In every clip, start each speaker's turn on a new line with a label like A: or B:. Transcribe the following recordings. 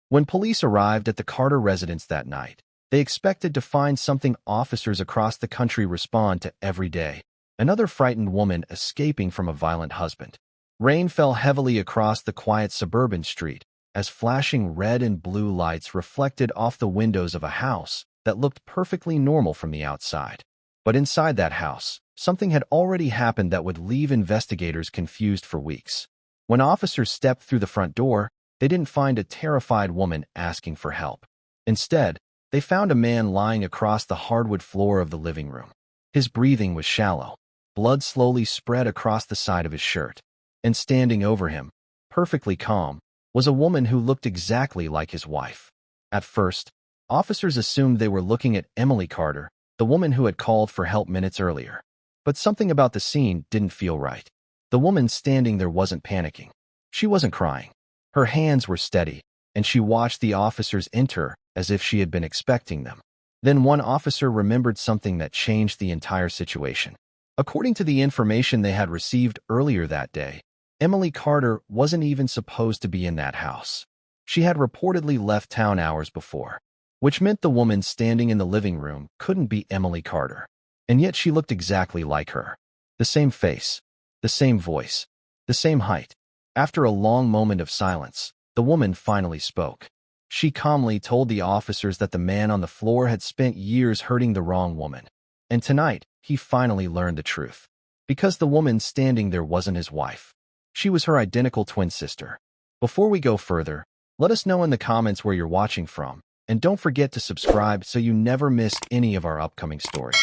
A: When police arrived at the Carter residence that night, they expected to find something officers across the country respond to every day: another frightened woman escaping from a violent husband. Rain fell heavily across the quiet suburban street as flashing red and blue lights reflected off the windows of a house that looked perfectly normal from the outside. But inside that house, something had already happened that would leave investigators confused for weeks. When officers stepped through the front door, they didn't find a terrified woman asking for help. Instead, they found a man lying across the hardwood floor of the living room. His breathing was shallow. Blood slowly spread across the side of his shirt. And standing over him, perfectly calm, was a woman who looked exactly like his wife. At first, officers assumed they were looking at Emily Carter, the woman who had called for help minutes earlier. But something about the scene didn't feel right. The woman standing there wasn't panicking. She wasn't crying. Her hands were steady, and she watched the officers enter as if she had been expecting them. Then one officer remembered something that changed the entire situation. According to the information they had received earlier that day, Emily Carter wasn't even supposed to be in that house. She had reportedly left town hours before, which meant the woman standing in the living room couldn't be Emily Carter. And yet she looked exactly like her. The same face, the same voice, the same height. After a long moment of silence, the woman finally spoke. She calmly told the officers that the man on the floor had spent years hurting the wrong woman. And tonight, he finally learned the truth. Because the woman standing there wasn't his wife. She was her identical twin sister. Before we go further, let us know in the comments where you're watching from, and don't forget to subscribe so you never miss any of our upcoming stories.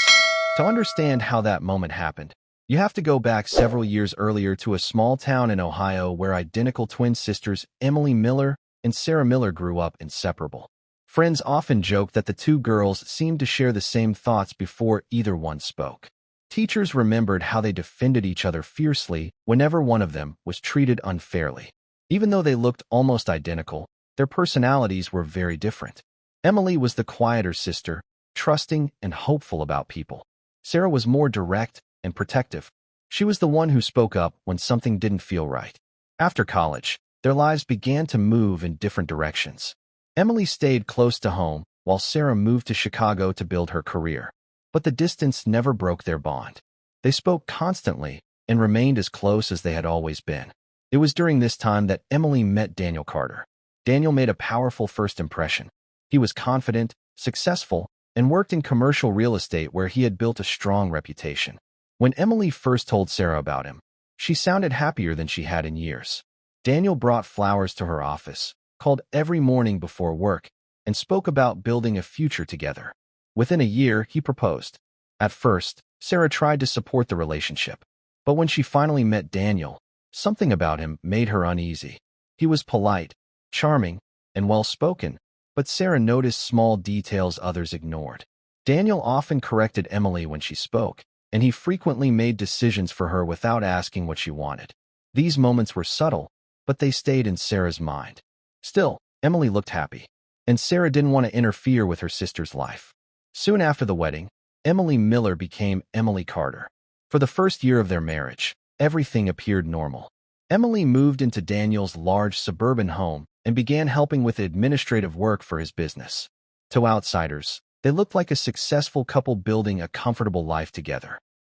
A: To understand how that moment happened, you have to go back several years earlier to a small town in Ohio where identical twin sisters Emily Miller and Sarah Miller grew up inseparable. Friends often joke that the two girls seemed to share the same thoughts before either one spoke. Teachers remembered how they defended each other fiercely whenever one of them was treated unfairly. Even though they looked almost identical, their personalities were very different. Emily was the quieter sister, trusting and hopeful about people. Sarah was more direct and protective. She was the one who spoke up when something didn't feel right. After college, their lives began to move in different directions. Emily stayed close to home, while Sarah moved to Chicago to build her career. But the distance never broke their bond. They spoke constantly and remained as close as they had always been. It was during this time that Emily met Daniel Carter. Daniel made a powerful first impression. He was confident, successful, and worked in commercial real estate where he had built a strong reputation. When Emily first told Sarah about him, she sounded happier than she had in years. Daniel brought flowers to her office, called every morning before work, and spoke about building a future together. Within a year, he proposed. At first, Sarah tried to support the relationship. But when she finally met Daniel, something about him made her uneasy. He was polite, charming, and well-spoken, but Sarah noticed small details others ignored. Daniel often corrected Emily when she spoke, and he frequently made decisions for her without asking what she wanted. These moments were subtle, but they stayed in Sarah's mind. Still, Emily looked happy, and Sarah didn't want to interfere with her sister's life. Soon after the wedding, Emily Miller became Emily Carter. For the first year of their marriage, everything appeared normal. Emily moved into Daniel's large suburban home and began helping with administrative work for his business. To outsiders, they looked like a successful couple building a comfortable life together.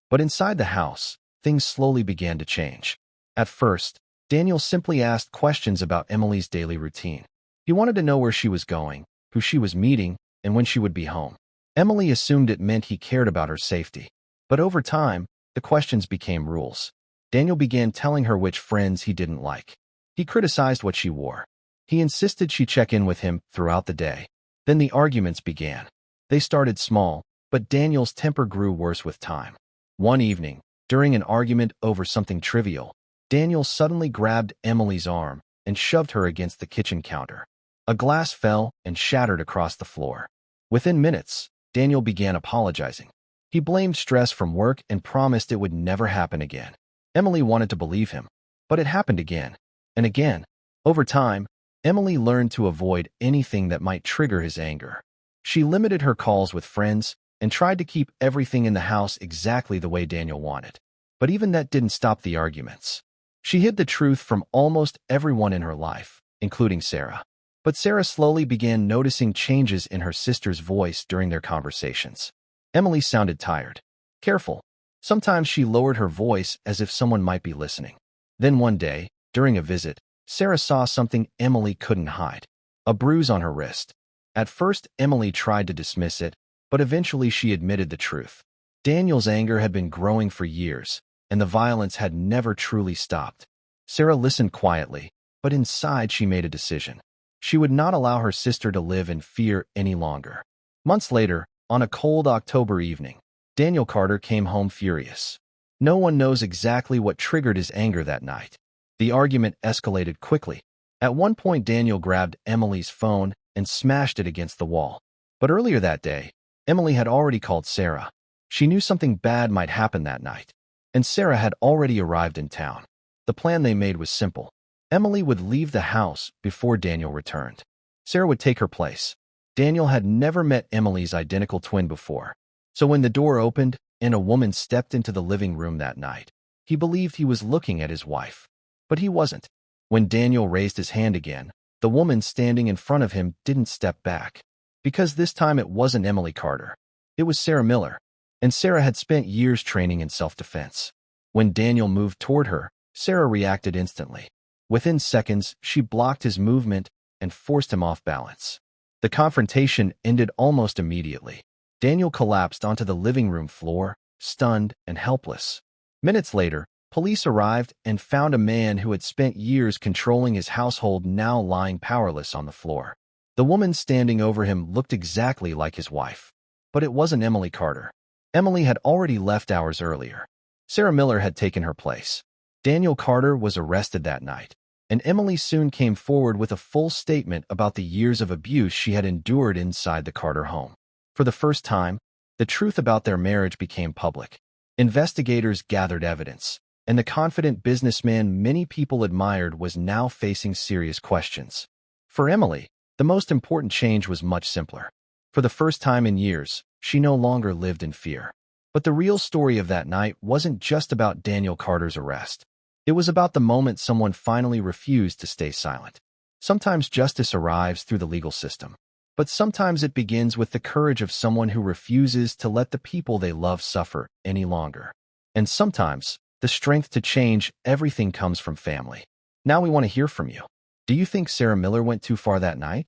A: But inside the house, things slowly began to change. At first, Daniel simply asked questions about Emily's daily routine. He wanted to know where she was going, who she was meeting, and when she would be home. Emily assumed it meant he cared about her safety. But over time, the questions became rules. Daniel began telling her which friends he didn't like. He criticized what she wore. He insisted she check in with him throughout the day. Then the arguments began. They started small, but Daniel's temper grew worse with time. One evening, during an argument over something trivial, Daniel suddenly grabbed Emily's arm and shoved her against the kitchen counter. A glass fell and shattered across the floor. Within minutes, Daniel began apologizing. He blamed stress from work and promised it would never happen again. Emily wanted to believe him, but it happened again and again. Over time, Emily learned to avoid anything that might trigger his anger. She limited her calls with friends and tried to keep everything in the house exactly the way Daniel wanted. But even that didn't stop the arguments. She hid the truth from almost everyone in her life, including Sarah. But Sarah slowly began noticing changes in her sister's voice during their conversations. Emily sounded tired, careful. Sometimes she lowered her voice as if someone might be listening. Then one day, during a visit, Sarah saw something Emily couldn't hide: a bruise on her wrist. At first, Emily tried to dismiss it, but eventually she admitted the truth. Daniel's anger had been growing for years, and the violence had never truly stopped. Sarah listened quietly, but inside she made a decision. She would not allow her sister to live in fear any longer. Months later, on a cold October evening, Daniel Carter came home furious. No one knows exactly what triggered his anger that night. The argument escalated quickly. At one point, Daniel grabbed Emily's phone and smashed it against the wall. But earlier that day, Emily had already called Sarah. She knew something bad might happen that night, and Sarah had already arrived in town. The plan they made was simple. Emily would leave the house before Daniel returned. Sarah would take her place. Daniel had never met Emily's identical twin before. So when the door opened and a woman stepped into the living room that night, he believed he was looking at his wife. But he wasn't. When Daniel raised his hand again, the woman standing in front of him didn't step back. Because this time it wasn't Emily Carter. It was Sarah Miller. And Sarah had spent years training in self-defense. When Daniel moved toward her, Sarah reacted instantly. Within seconds, she blocked his movement and forced him off balance. The confrontation ended almost immediately. Daniel collapsed onto the living room floor, stunned and helpless. Minutes later, police arrived and found a man who had spent years controlling his household now lying powerless on the floor. The woman standing over him looked exactly like his wife. But it wasn't Emily Carter. Emily had already left hours earlier. Sarah Miller had taken her place. Daniel Carter was arrested that night, and Emily soon came forward with a full statement about the years of abuse she had endured inside the Carter home. For the first time, the truth about their marriage became public. Investigators gathered evidence, and the confident businessman many people admired was now facing serious questions. For Emily, the most important change was much simpler. For the first time in years, she no longer lived in fear. But the real story of that night wasn't just about Daniel Carter's arrest. It was about the moment someone finally refused to stay silent. Sometimes justice arrives through the legal system, but sometimes it begins with the courage of someone who refuses to let the people they love suffer any longer. And sometimes, the strength to change everything comes from family. Now we want to hear from you. Do you think Sarah Miller went too far that night?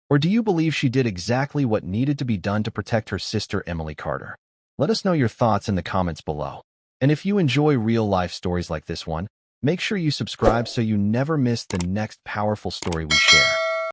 A: Or do you believe she did exactly what needed to be done to protect her sister Emily Carter? Let us know your thoughts in the comments below. And if you enjoy real-life stories like this one, make sure you subscribe so you never miss the next powerful story we share.